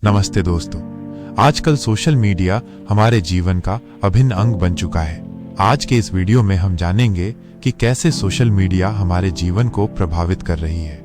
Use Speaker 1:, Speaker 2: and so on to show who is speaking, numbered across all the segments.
Speaker 1: नमस्ते दोस्तों। आजकल सोशल मीडिया हमारे जीवन का अभिन्न अंग बन चुका है। आज के इस वीडियो में हम जानेंगे कि कैसे सोशल मीडिया हमारे जीवन को प्रभावित कर रही है।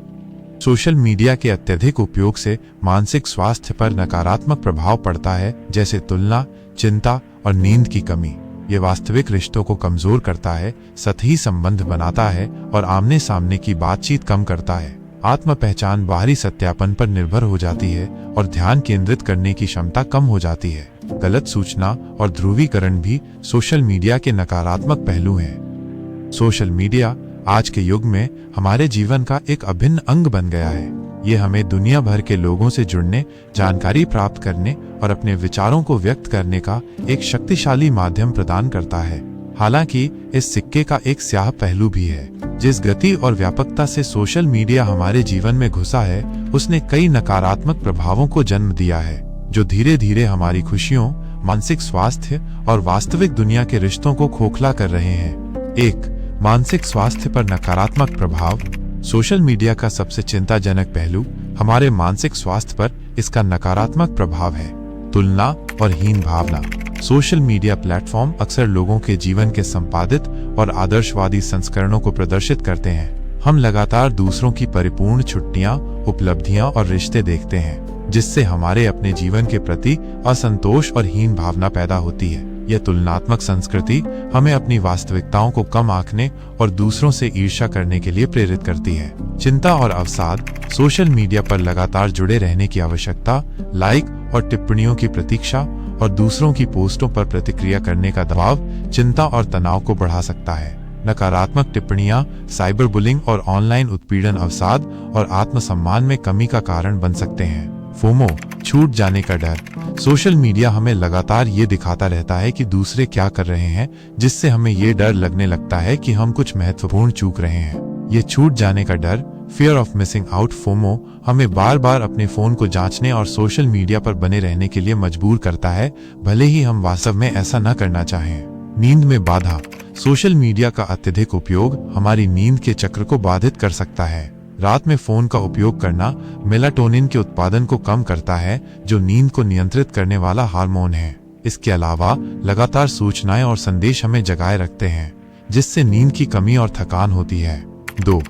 Speaker 1: सोशल मीडिया के अत्यधिक उपयोग से मानसिक स्वास्थ्य पर नकारात्मक प्रभाव पड़ता है, जैसे तुलना, चिंता और नींद की कमी। ये वास्तविक रिश्तों को कमजोर करता है, सतही संबंध बनाता है और आमने सामने की बातचीत कम करता है। आत्म पहचान बाहरी सत्यापन पर निर्भर हो जाती है और ध्यान केंद्रित करने की क्षमता कम हो जाती है। गलत सूचना और ध्रुवीकरण भी सोशल मीडिया के नकारात्मक पहलू हैं। सोशल मीडिया आज के युग में हमारे जीवन का एक अभिन्न अंग बन गया है। ये हमें दुनिया भर के लोगों से जुड़ने, जानकारी प्राप्त करने और अपने विचारों को व्यक्त करने का एक शक्तिशाली माध्यम प्रदान करता है। हालांकि इस सिक्के का एक स्याह पहलू भी है। जिस गति और व्यापकता से सोशल मीडिया हमारे जीवन में घुसा है, उसने कई नकारात्मक प्रभावों को जन्म दिया है, जो धीरे धीरे हमारी खुशियों, मानसिक स्वास्थ्य और वास्तविक दुनिया के रिश्तों को खोखला कर रहे हैं। 1. मानसिक स्वास्थ्य पर नकारात्मक प्रभाव। सोशल मीडिया का सबसे चिंताजनक पहलू हमारे मानसिक स्वास्थ्य पर इसका नकारात्मक प्रभाव है। तुलना और हीन भावना। सोशल मीडिया प्लेटफॉर्म अक्सर लोगों के जीवन के संपादित और आदर्शवादी संस्करणों को प्रदर्शित करते हैं। हम लगातार दूसरों की परिपूर्ण छुट्टियां, उपलब्धियां और रिश्ते देखते हैं, जिससे हमारे अपने जीवन के प्रति असंतोष और हीन भावना पैदा होती है। यह तुलनात्मक संस्कृति हमें अपनी वास्तविकताओं को कम आंकने और दूसरों से ईर्ष्या करने के लिए प्रेरित करती है। चिंता और अवसाद। सोशल मीडिया पर लगातार जुड़े रहने की आवश्यकता, लाइक और टिप्पणियों की प्रतीक्षा और दूसरों की पोस्टों पर प्रतिक्रिया करने का दबाव चिंता और तनाव को बढ़ा सकता है। नकारात्मक टिप्पणियां, साइबर बुलिंग और ऑनलाइन उत्पीड़न अवसाद और आत्मसम्मान में कमी का कारण बन सकते हैं। फोमो, छूट जाने का डर। सोशल मीडिया हमें लगातार ये दिखाता रहता है कि दूसरे क्या कर रहे हैं, जिससे हमें ये डर लगने लगता है कि हम कुछ महत्वपूर्ण चूक रहे हैं। ये छूट जाने का डर, fear of missing out, FOMO, हमें बार बार अपने फोन को जांचने और सोशल मीडिया पर बने रहने के लिए मजबूर करता है, भले ही हम वास्तव में ऐसा न करना चाहें। नींद में बाधा। सोशल मीडिया का अत्यधिक उपयोग हमारी नींद के चक्र को बाधित कर सकता है। रात में फोन का उपयोग करना मेलाटोनिन के उत्पादन को कम करता है, जो नींद को नियंत्रित करने वाला हार्मोन है। इसके अलावा लगातार सूचनाएं और संदेश हमें जगाए रखते हैं, जिससे नींद की कमी और थकान होती है। 2.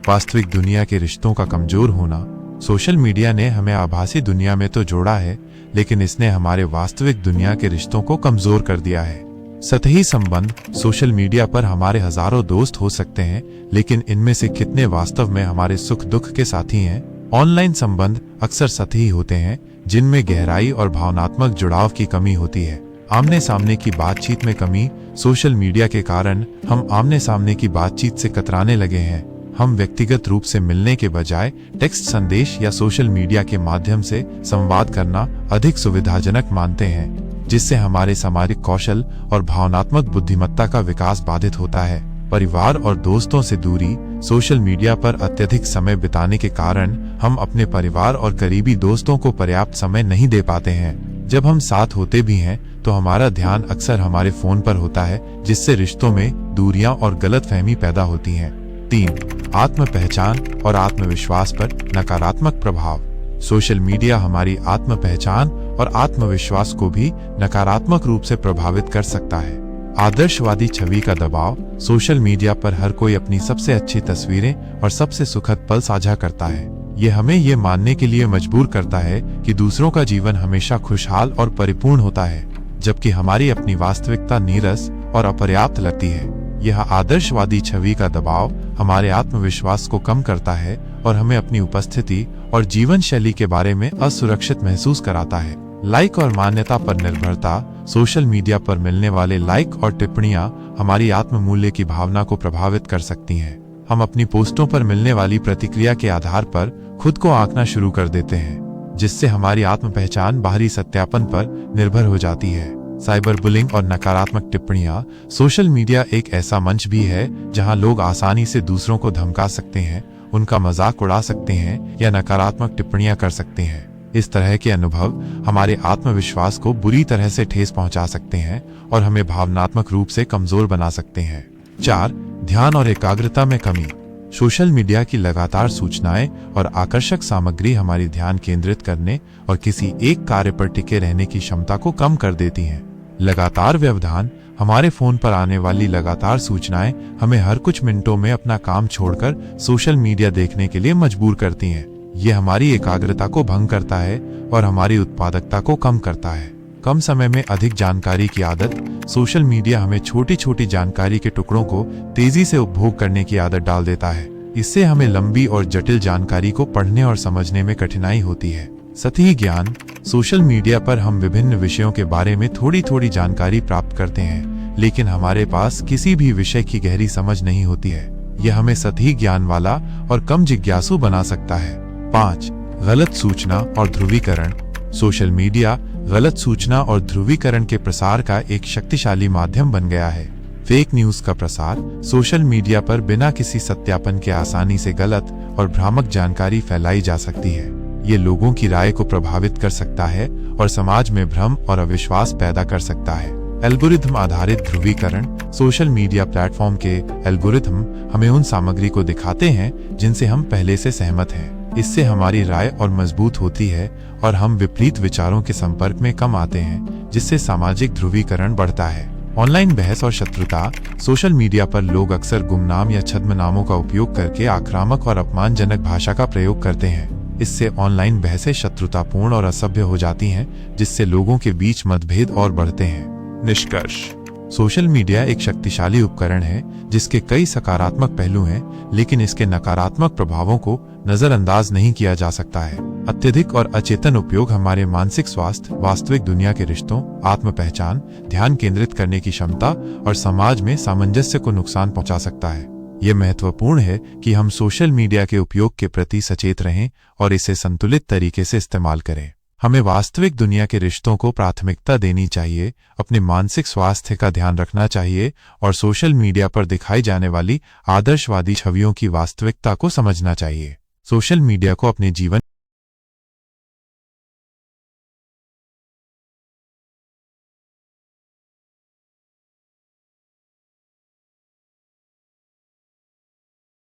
Speaker 1: वास्तविक दुनिया के रिश्तों का कमजोर होना। सोशल मीडिया ने हमें आभासी दुनिया में तो जोड़ा है, लेकिन इसने हमारे वास्तविक दुनिया के रिश्तों को कमजोर कर दिया है। सतही संबंध। सोशल मीडिया पर हमारे हजारों दोस्त हो सकते हैं, लेकिन इनमें से कितने वास्तव में हमारे सुख दुख के साथी हैं? ऑनलाइन संबंध अक्सर सतही होते हैं, जिनमें गहराई और भावनात्मक जुड़ाव की कमी होती है। आमने सामने की बातचीत में कमी। सोशल मीडिया के कारण हम आमने सामने की बातचीत से कतराने लगे हैं। हम व्यक्तिगत रूप से मिलने के बजाय टेक्स्ट संदेश या सोशल मीडिया के माध्यम से संवाद करना अधिक सुविधाजनक मानते हैं, जिससे हमारे सामाजिक कौशल और भावनात्मक बुद्धिमत्ता का विकास बाधित होता है। परिवार और दोस्तों से दूरी। सोशल मीडिया पर अत्यधिक समय बिताने के कारण हम अपने परिवार और करीबी दोस्तों को पर्याप्त समय नहीं दे पाते हैं। जब हम साथ होते भी हैं, तो हमारा ध्यान अक्सर हमारे फोन पर होता है, जिससे रिश्तों में दूरियां और गलतफहमी पैदा होती हैं। 3. आत्म पहचान और आत्मविश्वास पर नकारात्मक प्रभाव। सोशल मीडिया हमारी आत्म पहचान और आत्मविश्वास को भी नकारात्मक रूप से प्रभावित कर सकता है। आदर्शवादी छवि का दबाव। सोशल मीडिया पर हर कोई अपनी सबसे अच्छी तस्वीरें और सबसे सुखद पल साझा करता है। ये हमें ये मानने के लिए मजबूर करता है कि दूसरों का जीवन हमेशा खुशहाल और परिपूर्ण होता है, जबकि हमारी अपनी वास्तविकता नीरस और अपर्याप्त लगती है। यह आदर्शवादी छवि का दबाव हमारे आत्मविश्वास को कम करता है और हमें अपनी उपस्थिति और जीवन शैली के बारे में असुरक्षित महसूस कराता है। लाइक और मान्यता पर निर्भरता। सोशल मीडिया पर मिलने वाले लाइक और टिप्पणियां हमारी आत्म मूल्य की भावना को प्रभावित कर सकती हैं। हम अपनी पोस्टों पर मिलने वाली प्रतिक्रिया के आधार पर खुद को आंकना शुरू कर देते हैं, जिससे हमारी आत्म पहचान बाहरी सत्यापन पर निर्भर हो जाती है। साइबर बुलिंग और नकारात्मक टिप्पणियां। सोशल मीडिया एक ऐसा मंच भी है जहां लोग आसानी से दूसरों को धमका सकते हैं, उनका मजाक उड़ा सकते हैं या नकारात्मक टिप्पणियां कर सकते हैं। इस तरह के अनुभव हमारे आत्मविश्वास को बुरी तरह से ठेस पहुंचा सकते हैं और हमें भावनात्मक रूप से कमजोर बना सकते हैं। 4. ध्यान और एकाग्रता में कमी। सोशल मीडिया की लगातार सूचनाएं और आकर्षक सामग्री हमारी ध्यान केंद्रित करने और किसी एक कार्य पर टिके रहने की क्षमता को कम कर देती हैं। लगातार व्यवधान, हमारे फोन पर आने वाली लगातार सूचनाएं हमें हर कुछ मिनटों में अपना काम छोड़कर सोशल मीडिया देखने के लिए मजबूर करती हैं। ये हमारी एकाग्रता को भंग करता है और हमारी उत्पादकता को कम करता है। कम समय में अधिक जानकारी की आदत, सोशल मीडिया हमें छोटी छोटी जानकारी के टुकड़ों को तेजी से उपभोग करने की आदत डाल देता है। इससे हमें लंबी और जटिल जानकारी को पढ़ने और समझने में कठिनाई होती है। सतही ज्ञान, सोशल मीडिया पर हम विभिन्न विषयों के बारे में थोड़ी थोड़ी जानकारी प्राप्त करते हैं, लेकिन हमारे पास किसी भी विषय की गहरी समझ नहीं होती है। यह हमें सतही ज्ञान वाला और कम जिज्ञासु बना सकता है। 5. गलत सूचना और ध्रुवीकरण। सोशल मीडिया गलत सूचना और ध्रुवीकरण के प्रसार का एक शक्तिशाली माध्यम बन गया है। फेक न्यूज का प्रसार, सोशल मीडिया पर बिना किसी सत्यापन के आसानी से गलत और भ्रामक जानकारी फैलाई जा सकती है। ये लोगों की राय को प्रभावित कर सकता है और समाज में भ्रम और अविश्वास पैदा कर सकता है। एल्गोरिथम आधारित ध्रुवीकरण, सोशल मीडिया प्लेटफॉर्म के एल्गोरिथम हमें उन सामग्री को दिखाते हैं जिनसे हम पहले से सहमत हैं। इससे हमारी राय और मजबूत होती है और हम विपरीत विचारों के संपर्क में कम आते हैं, जिससे सामाजिक ध्रुवीकरण बढ़ता है। ऑनलाइन बहस और शत्रुता, सोशल मीडिया पर लोग अक्सर गुमनाम या छद्म नामों का उपयोग करके आक्रामक और अपमानजनक भाषा का प्रयोग करते हैं। इससे ऑनलाइन बहसें शत्रुतापूर्ण और असभ्य हो जाती हैं, जिससे लोगों के बीच मतभेद और बढ़ते हैं। निष्कर्ष: सोशल मीडिया एक शक्तिशाली उपकरण है जिसके कई सकारात्मक पहलू हैं, लेकिन इसके नकारात्मक प्रभावों को नजरअंदाज नहीं किया जा सकता है। अत्यधिक और अचेतन उपयोग हमारे मानसिक स्वास्थ्य, वास्तविक दुनिया के रिश्तों, आत्म पहचान, ध्यान केंद्रित करने की क्षमता और समाज में सामंजस्य को नुकसान पहुंचा सकता है। यह महत्वपूर्ण है कि हम सोशल मीडिया के उपयोग के प्रति सचेत रहें और इसे संतुलित तरीके से इस्तेमाल करें। हमें वास्तविक दुनिया के रिश्तों को प्राथमिकता देनी चाहिए, अपने मानसिक स्वास्थ्य का ध्यान रखना चाहिए और सोशल मीडिया पर दिखाई जाने वाली आदर्शवादी छवियों की वास्तविकता को समझना चाहिए। सोशल मीडिया को अपने जीवन